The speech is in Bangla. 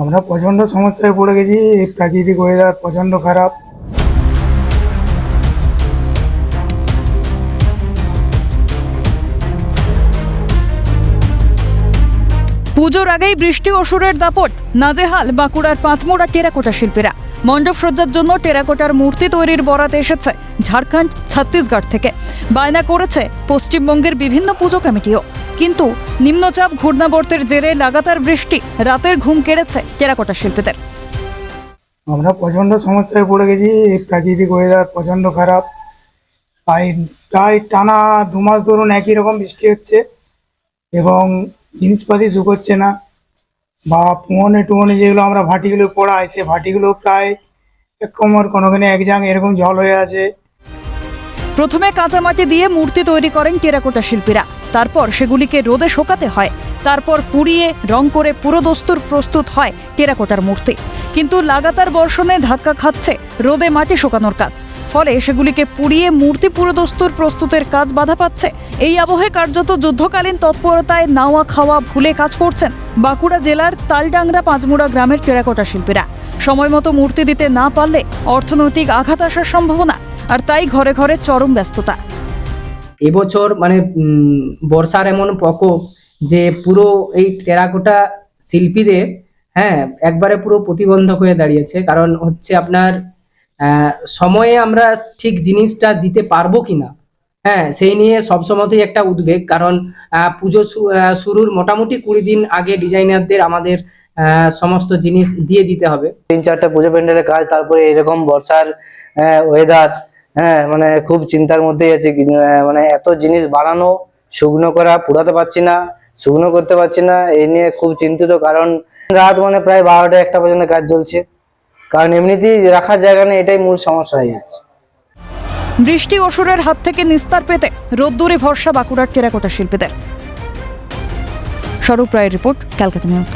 আমরা প্রচণ্ড সমস্যায় পড়ে গেছি। এই প্রাকৃতিক ওয়েদার প্রচণ্ড খারাপ। পুজোর আগেই বৃষ্টি অসুরের দাপট, নাজেহাল বাঁকুড়ার পাঁচমোড়া টেরাকোটা শিল্পীরা। মণ্ডপ সজ্জার জন্য টেরাকোটার মূর্তি তৈরির বরাত এসেছে ঝাড়খণ্ড, ছত্তিশগড় থেকে। বায়না করেছে পশ্চিমবঙ্গের বিভিন্ন পুজো কমিটিও। কিন্তু নিম্নচাপ ঘূর্ণাবর্তের জেরে লাগাতার বৃষ্টি রাতের ঘুম কেড়েছে টেরাকোটা শিল্পীদের। আমরা প্রচণ্ড সমস্যায় পড়ে গেছি। এই প্রাকৃতিক ওয়েদার প্রচণ্ড খারাপ। প্রায় টানা 2 মাস ধরুন একই রকম বৃষ্টি হচ্ছে এবং জিনিসপাতি শুকোচ্ছে না। বা পুঁয়নে টুয়নে যেগুলো আমরা ভাটিগুলো পড়াই, সে ভাটিগুলো প্রায় এক কোমর, কোনোখানে এক জাং এরকম জল হয়ে আছে। প্রথমে কাঁচামাটি দিয়ে মূর্তি তৈরি করেন টেরাকোটা শিল্পীরা। তারপর সেগুলিকে রোদে শোকাতে হয়। তারপর পুড়িয়ে রং করে পুরোদস্তুর প্রস্তুত হয় টেরাকোটার মূর্তি। কিন্তু লাগাতার বর্ষণে ধাক্কা খাচ্ছে রোদে মাটি শুকানোর কাজ। ফলে সেগুলিকে পুড়িয়ে মূর্তি পুরোদস্তুর প্রস্তুতের কাজ বাধা পাচ্ছে। এই আবহে কার্যত যুদ্ধকালীন তৎপরতায় নাওয়া খাওয়া ভুলে কাজ করছেন বাঁকুড়া জেলার তালডাংরা পাঁচমোড়া গ্রামের টেরাকোটা শিল্পীরা। সময় মতো মূর্তি দিতে না পারলে অর্থনৈতিক আঘাত আসার সম্ভাবনা, আর তাই ঘরে ঘরে চরম ব্যস্ততা। এবছর বর্ষার এমন প্রকোপ যে পুরো এই টেরাকোটা শিল্পীদের একবারে পুরো প্রতিবন্ধক হয়ে দাঁড়িয়েছে। কারণ হচ্ছে আপনার সময়ে আমরা ঠিক জিনিসটা দিতে পারবো কিনা, সেই নিয়ে সবসময়তেই একটা উদ্বেগ। কারণ পুজো শুরুর মোটামুটি 20 দিন আগে ডিজাইনারদের আমাদের সমস্ত জিনিস দিয়ে দিতে হবে। 3-4টা পুজো প্যান্ডেলের কাজ, তারপরে এরকম বর্ষার ওয়েদার, খুব চিন্তার মধ্যেই আছে। এত জিনিস বানানো, শুকনো করা, পুরাতে পারছি না, শুকনো করতে পারছি না, এই নিয়ে খুব চিন্তিত। কারণ রাত প্রায় 12টা-1টা পর্যন্ত কাজ চলছে। কারণ এমনিতেই রাখার জায়গা নেই, এটাই মূল সমস্যা হয়ে যাচ্ছে। বৃষ্টি অসুরের হাত থেকে নিস্তার পেতে রোদ্দুরে ভরসা বাঁকুড়ার টেরাকোটা শিল্পীদের। স্বরূপ রায়ের রিপোর্ট, ক্যালকাটা নিউজ।